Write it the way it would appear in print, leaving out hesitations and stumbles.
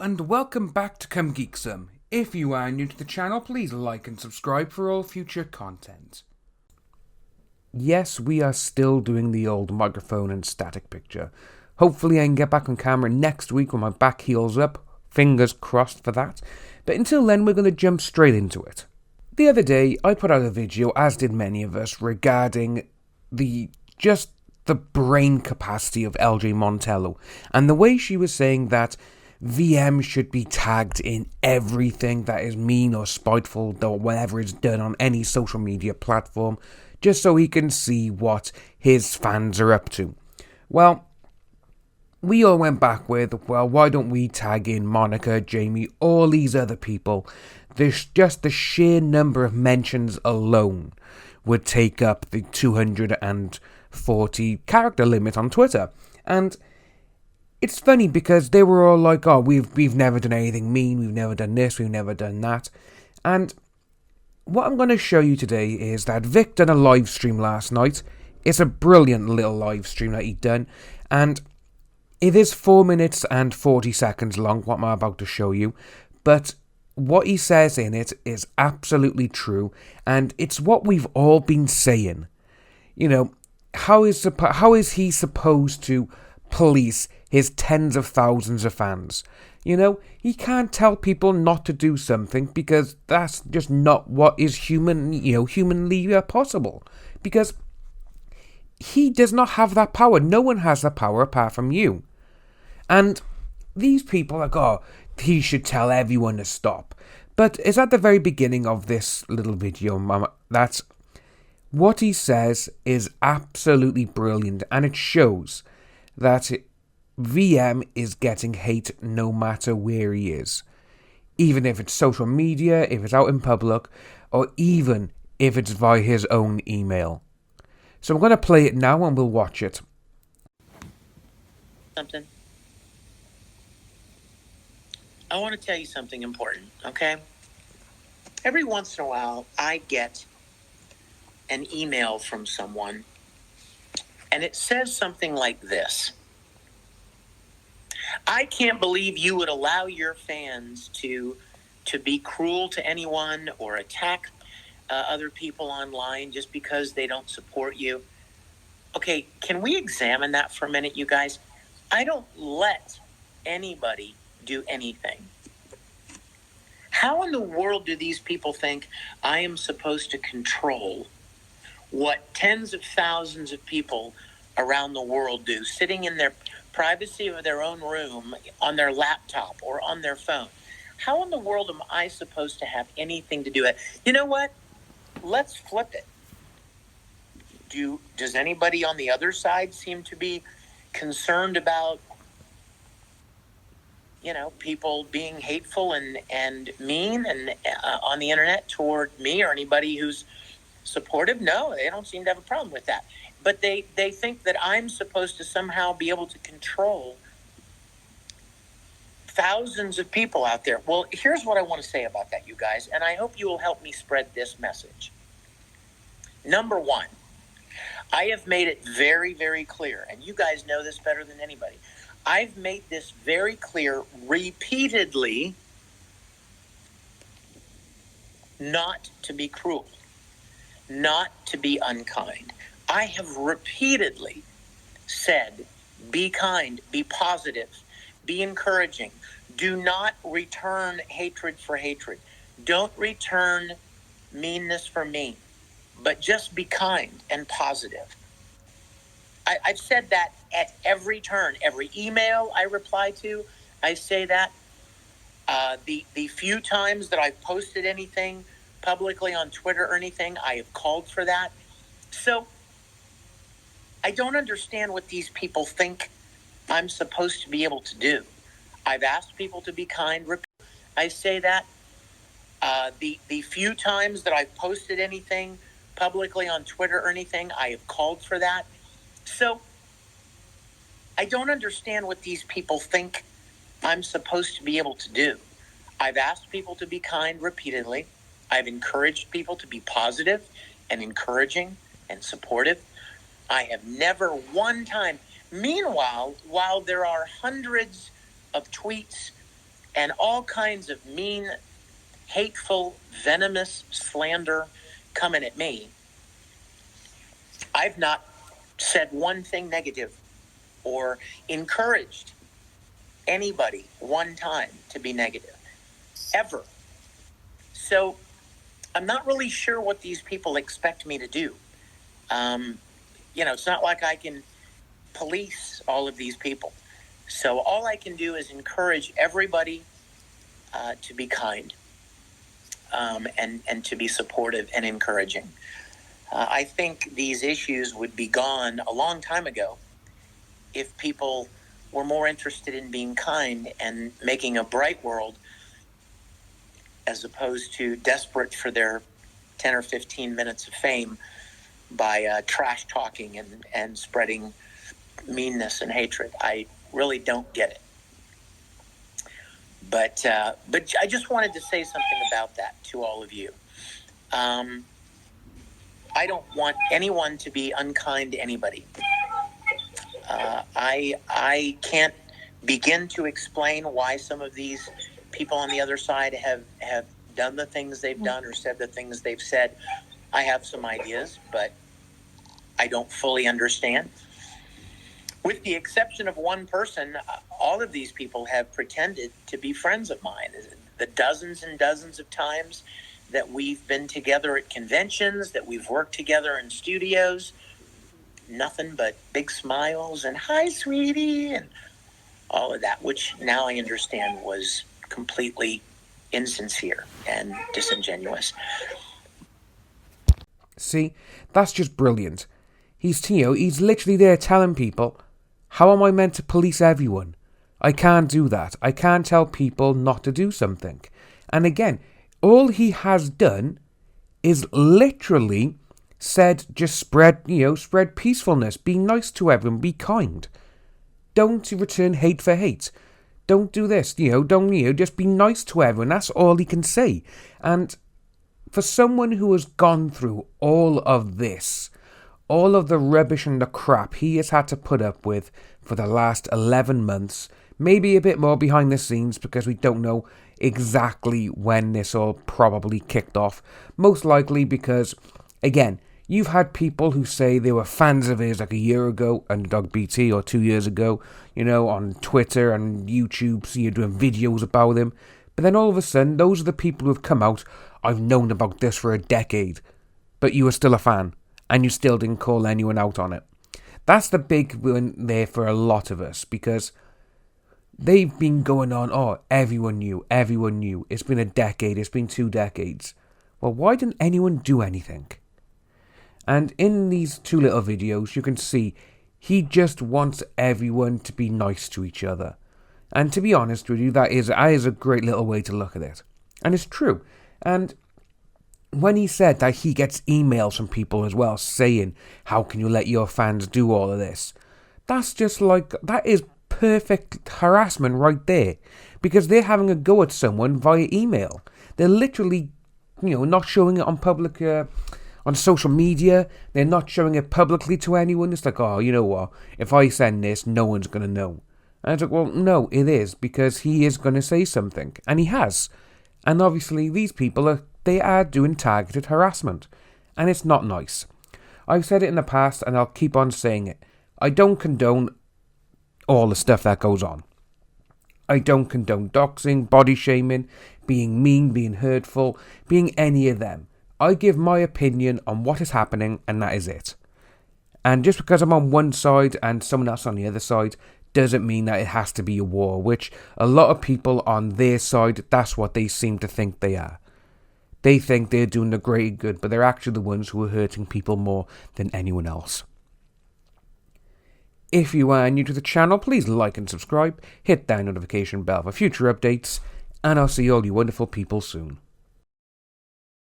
and welcome back to Come Geek Some. If you are new to the channel, please like and subscribe for all future content. Yes, we are still doing the old microphone and static picture. Hopefully I can get back on camera next week when my back heals up. Fingers crossed for that. But until then, we're going to jump straight into it. The other day, I put out a video, as did many of us, regarding the brain capacity of LJ Montello, and the way she was saying that VM should be tagged in everything that is mean or spiteful or whatever is done on any social media platform, just so he can see what his fans are up to. Well, we all went back with, well, why don't we tag in Monica, Jamie, all these other people? There's just the sheer number of mentions alone would take up the 240 character limit on Twitter. And it's funny because they were all like, oh, we've never done anything mean, we've never done this, we've never done that. And what I'm going to show you today is that Vic done a live stream last night. It's a brilliant little live stream that he'd done, and it is 4 minutes and 40 seconds long, what I'm about to show you, but what he says in it is absolutely true, and it's what we've all been saying. You know, how is he supposed to police his tens of thousands of fans? You know, he can't tell people not to do something because that's just not what is humanly possible. Because he does not have that power. No one has that power apart from you. And these people are like, oh, he should tell everyone to stop. But it's at the very beginning of this little video, that's what he says is absolutely brilliant, and it shows that VM is getting hate no matter where he is. Even if it's social media, if it's out in public, or even if it's via his own email. So I'm going to play it now and we'll watch it. Something. I want to tell you something important, okay? Every once in a while, I get an email from someone, and it says something like this. I can't believe you would allow your fans to be cruel to anyone or attack other people online just because they don't support you. Okay, can we examine that for a minute, you guys? I don't let anybody do anything. How in the world do these people think I am supposed to control what tens of thousands of people around the world do, sitting in their privacy of their own room, on their laptop or on their phone? How in the world am I supposed to have anything to do with it? You know what? Let's flip it. Does anybody on the other side seem to be concerned about, people being hateful and mean and on the internet toward me or anybody who's supportive? No, they don't seem to have a problem with that. But they think that I'm supposed to somehow be able to control thousands of people out there. Well, here's what I want to say about that, you guys, and I hope you will help me spread this message. Number one, I have made it very, very clear, and you guys know this better than anybody. I've made this very clear repeatedly, not to be cruel, not to be unkind. I have repeatedly said, be kind, be positive, be encouraging. Do not return hatred for hatred. Don't return meanness for mean, but just be kind and positive. I've said that at every turn, every email I reply to, I say that. The few times that I've posted anything publicly on Twitter or anything, I have called for that. So I don't understand what these people think I'm supposed to be able to do. I've asked people to be kind. I say that. The few times that I've posted anything publicly on Twitter or anything, I have called for that. So I don't understand what these people think I'm supposed to be able to do. I've asked people to be kind repeatedly. I've encouraged people to be positive and encouraging and supportive. I have never one time. Meanwhile, while there are hundreds of tweets and all kinds of mean, hateful, venomous slander coming at me, I've not said one thing negative or encouraged anybody one time to be negative, ever. So I'm not really sure what these people expect me to do. It's not like I can police all of these people. So all I can do is encourage everybody to be kind and to be supportive and encouraging. I think these issues would be gone a long time ago if people were more interested in being kind and making a bright world as opposed to desperate for their 10 or 15 minutes of fame by trash talking and spreading meanness and hatred. I really don't get it. But I just wanted to say something about that to all of you. I don't want anyone to be unkind to anybody. I can't begin to explain why some of these people on the other side have done the things they've done or said the things they've said. I have some ideas, but I don't fully understand. With the exception of one person, all of these people have pretended to be friends of mine. The dozens and dozens of times that we've been together at conventions, that we've worked together in studios, nothing but big smiles and hi, sweetie, and all of that, which now I understand was completely insincere and disingenuous. See, that's just brilliant. He's literally there telling people, how am I meant to police everyone? I can't do that. I can't tell people not to do something. And again, all he has done is literally said, just spread peacefulness, be nice to everyone, be kind. Don't return hate for hate. Don't do this, just be nice to everyone. That's all he can say. And for someone who has gone through all of this, all of the rubbish and the crap he has had to put up with for the last 11 months, maybe a bit more behind the scenes because we don't know exactly when this all probably kicked off. Most likely because, again, you've had people who say they were fans of his like a year ago, Underdog BT, or 2 years ago, on Twitter and YouTube, doing videos about him. But then all of a sudden, those are the people who have come out, I've known about this for a decade, but you were still a fan, and you still didn't call anyone out on it. That's the big one there for a lot of us, because they've been going on, everyone knew. It's been a decade, it's been 2 decades. Well, why didn't anyone do anything? And in these 2 little videos, you can see he just wants everyone to be nice to each other. And to be honest with you, that is a great little way to look at it. And it's true. And when he said that he gets emails from people as well saying, how can you let your fans do all of this? That's just that is perfect harassment right there. Because they're having a go at someone via email. They're literally, not showing it on public, on social media. They're not showing it publicly to anyone. It's like, you know what? If I send this, no one's going to know. And it's like, well, no, it is. Because he is going to say something. And he has. And obviously, these people are doing targeted harassment. And it's not nice. I've said it in the past, and I'll keep on saying it. I don't condone all the stuff that goes on. I don't condone doxing, body shaming, being mean, being hurtful, being any of them. I give my opinion on what is happening, and that is it. And just because I'm on one side and someone else on the other side doesn't mean that it has to be a war, which a lot of people on their side, that's what they seem to think they are. They think they're doing the greater good, but they're actually the ones who are hurting people more than anyone else. If you are new to the channel, please like and subscribe, hit that notification bell for future updates, and I'll see all you wonderful people soon.